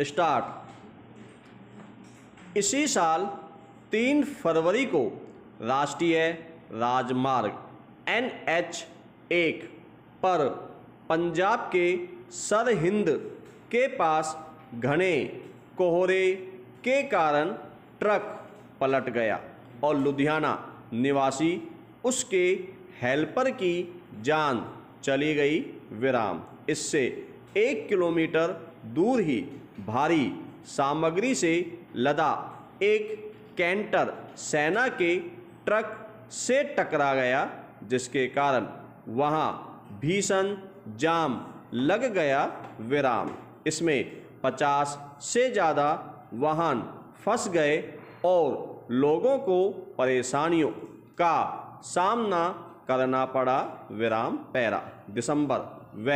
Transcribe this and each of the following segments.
Start. इसी साल 3 फरवरी को राष्ट्रीय राजमार्ग NH1 पर पंजाब के सरहिंद के पास घने कोहरे के कारण ट्रक पलट गया और लुधियाना निवासी उसके हेल्पर की जान चली गई। विराम। इससे 1 किलोमीटर दूर ही भारी सामग्री से लदा एक कैंटर सेना के ट्रक से टकरा गया, जिसके कारण वहां भीषण जाम लग गया। विराम। इसमें 50 से ज़्यादा वाहन फंस गए और लोगों को परेशानियों का सामना करना पड़ा। विराम पैरा। दिसंबर व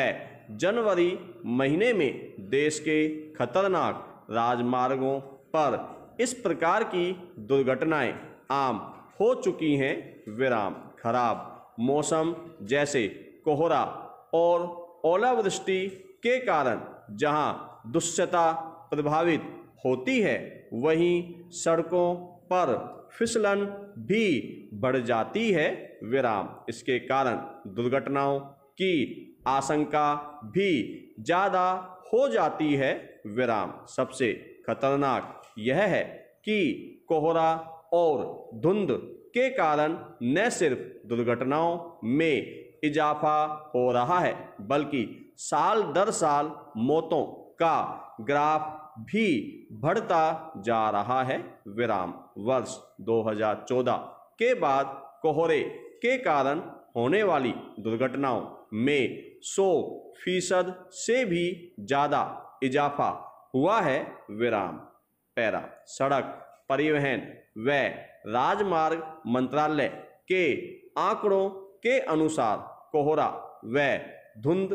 जनवरी महीने में देश के खतरनाक राजमार्गों पर इस प्रकार की दुर्घटनाएं आम हो चुकी हैं। विराम। खराब मौसम जैसे कोहरा और ओलावृष्टि के कारण जहां दृश्यता प्रभावित होती है, वहीं सड़कों पर फिसलन भी बढ़ जाती है। विराम। इसके कारण दुर्घटनाओं की आशंका भी ज़्यादा हो जाती है। विराम। सबसे खतरनाक यह है कि कोहरा और धुंध के कारण न सिर्फ दुर्घटनाओं में इजाफा हो रहा है, बल्कि साल दर साल मौतों का ग्राफ भी बढ़ता जा रहा है। विराम। वर्ष 2014 के बाद कोहरे के कारण होने वाली दुर्घटनाओं में 100% से भी ज़्यादा इजाफा हुआ है। विराम पैरा। सड़क परिवहन व राजमार्ग मंत्रालय के आंकड़ों के अनुसार कोहरा व धुंध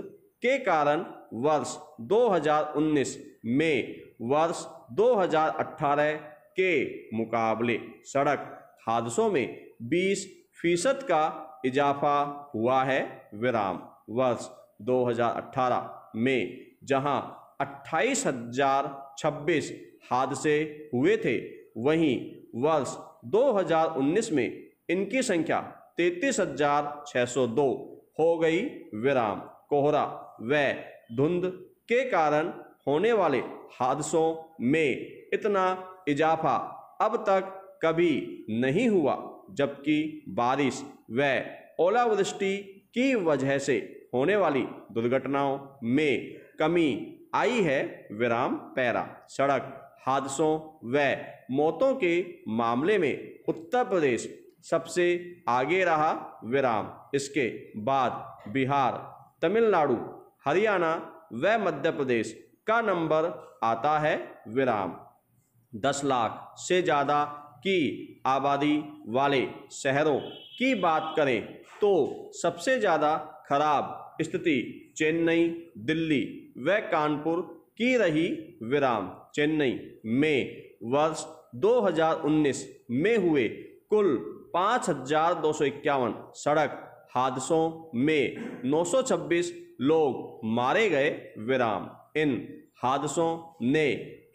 के कारण वर्ष 2019 में वर्ष 2018 के मुकाबले सड़क हादसों में 20% का इजाफा हुआ है। विराम। वर्ष 2018 में जहां 28,026 हादसे हुए थे, वहीं वर्ष 2019 में इनकी संख्या 33,602 हो गई। विराम। कोहरा व धुंध के कारण होने वाले हादसों में इतना इजाफा अब तक कभी नहीं हुआ, जबकि बारिश व ओलावृष्टि की वजह से होने वाली दुर्घटनाओं में कमी आई है। विराम पैरा। सड़क हादसों व मौतों के मामले में उत्तर प्रदेश सबसे आगे रहा। विराम। इसके बाद बिहार, तमिलनाडु, हरियाणा व मध्य प्रदेश का नंबर आता है। विराम। 10 लाख से ज़्यादा की आबादी वाले शहरों की बात करें तो सबसे ज़्यादा खराब स्थिति चेन्नई, दिल्ली व कानपुर की रही। विराम। चेन्नई में वर्ष 2019 में हुए कुल 5,251 सड़क हादसों में 926 लोग मारे गए। विराम। इन हादसों ने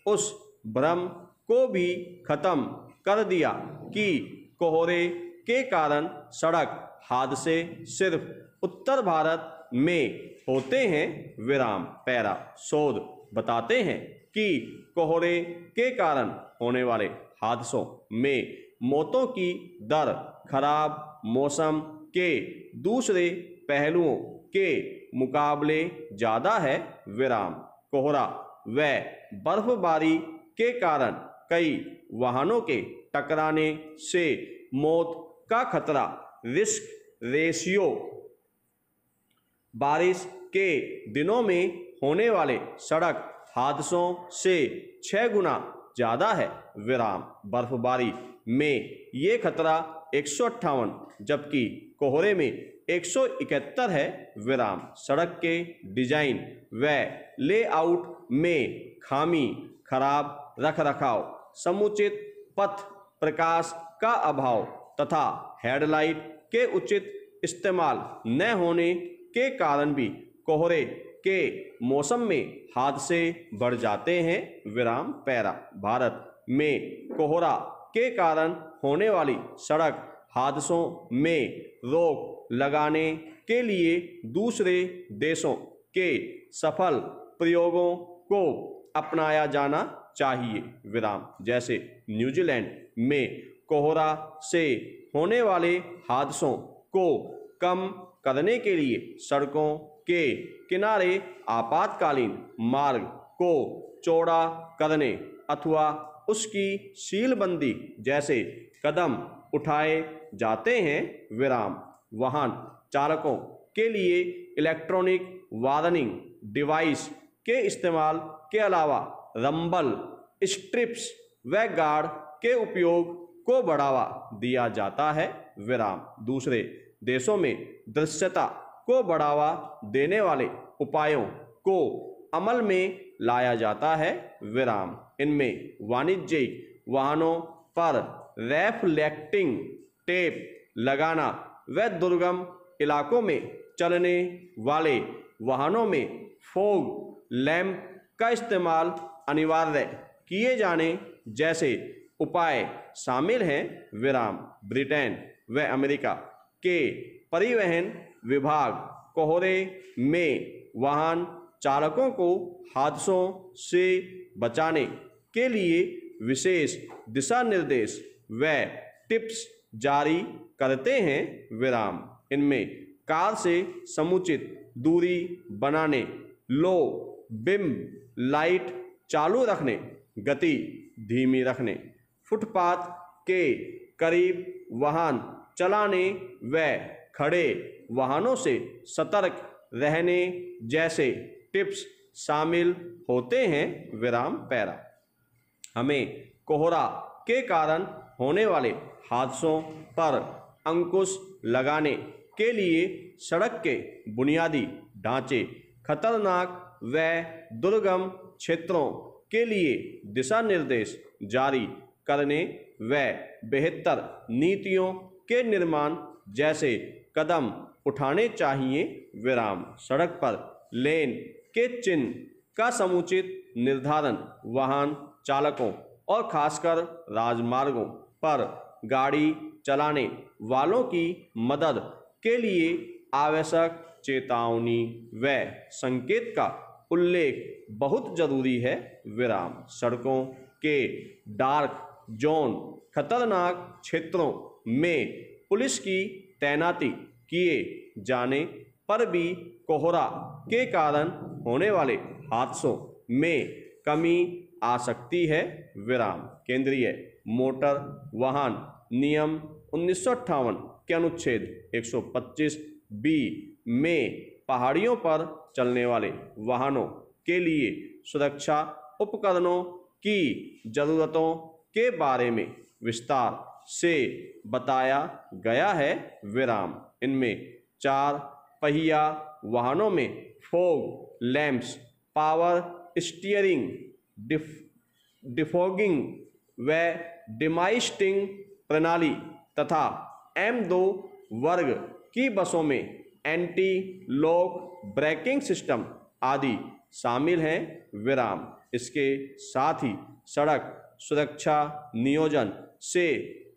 उस भ्रम को भी खत्म कर दिया कि कोहरे के कारण सड़क हादसे सिर्फ उत्तर भारत में होते हैं। विराम पैरा। शोध बताते हैं कि कोहरे के कारण होने वाले हादसों में मौतों की दर खराब मौसम के दूसरे पहलुओं के मुकाबले ज़्यादा है। विराम। कोहरा व बर्फबारी के कारण कई वाहनों के टकराने से मौत का खतरा, रिस्क रेशियो बारिश के दिनों में होने वाले सड़क हादसों से 6 गुना ज़्यादा है। विराम। बर्फबारी में ये खतरा 158, जबकि कोहरे में 171 है। विराम। सड़क के डिजाइन व लेआउट में खामी, खराब रखरखाव, समुचित पथ प्रकाश का अभाव तथा हेडलाइट के उचित इस्तेमाल न होने के कारण भी कोहरे के मौसम में हादसे बढ़ जाते हैं, विराम पैरा। भारत में कोहरा के कारण होने वाली सड़क हादसों में रोक लगाने के लिए दूसरे देशों के सफल प्रयोगों को अपनाया जाना चाहिए, विराम। जैसे न्यूजीलैंड में कोहरा से होने वाले हादसों को कम करने के लिए सड़कों के किनारे आपातकालीन मार्ग को चौड़ा करने अथवा उसकी सीलबंदी जैसे कदम उठाए जाते हैं, विराम। वाहन चालकों के लिए इलेक्ट्रॉनिक वार्निंग डिवाइस के इस्तेमाल के अलावा रंबल स्ट्रिप्स व गार्ड के उपयोग को बढ़ावा दिया जाता है, विराम। दूसरे देशों में दृश्यता को बढ़ावा देने वाले उपायों को अमल में लाया जाता है, विराम। इनमें वाणिज्यिक वाहनों पर रेफ्लेक्टिंग टेप लगाना व दुर्गम इलाकों में चलने वाले वाहनों में फॉग लैंप का इस्तेमाल अनिवार्य किए जाने जैसे उपाय शामिल हैं, विराम। ब्रिटेन व अमेरिका के परिवहन विभाग कोहरे में वाहन चालकों को हादसों से बचाने के लिए विशेष दिशा निर्देश व टिप्स जारी करते हैं, विराम। इनमें कार से समुचित दूरी बनाने, लो बिम लाइट चालू रखने, गति धीमी रखने, फुटपाथ के करीब वाहन चलाने व खड़े वाहनों से सतर्क रहने जैसे टिप्स शामिल होते हैं, विराम पैरा। हमें कोहरा के कारण होने वाले हादसों पर अंकुश लगाने के लिए सड़क के बुनियादी ढांचे, खतरनाक व दुर्गम क्षेत्रों के लिए दिशा निर्देश जारी करने व बेहतर नीतियों के निर्माण जैसे कदम उठाने चाहिए, विराम। सड़क पर लेन के चिन्ह का समुचित निर्धारण वाहन चालकों और खासकर राजमार्गों पर गाड़ी चलाने वालों की मदद के लिए आवश्यक चेतावनी व संकेत का उल्लेख बहुत जरूरी है, विराम। सड़कों के डार्क जोन खतरनाक क्षेत्रों में पुलिस की तैनाती किए जाने पर भी कोहरा के कारण होने वाले हादसों में कमी आ सकती है, विराम। केंद्रीय मोटर वाहन नियम 1958 के अनुच्छेद 125 बी में पहाड़ियों पर चलने वाले वाहनों के लिए सुरक्षा उपकरणों की जरूरतों के बारे में विस्तार से बताया गया है, विराम। इनमें 4 पहिया वाहनों में fog lamps, power steering, defogging व डिमाइस्टिंग प्रणाली तथा M2 वर्ग की बसों में एंटी लॉक ब्रेकिंग सिस्टम आदि शामिल हैं, विराम। इसके साथ ही सड़क सुरक्षा नियोजन से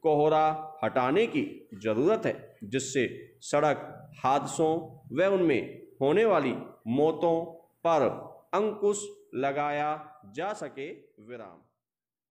कोहरा हटाने की जरूरत है, जिससे सड़क हादसों व उनमें होने वाली मौतों पर अंकुश लगाया जा सके, विराम।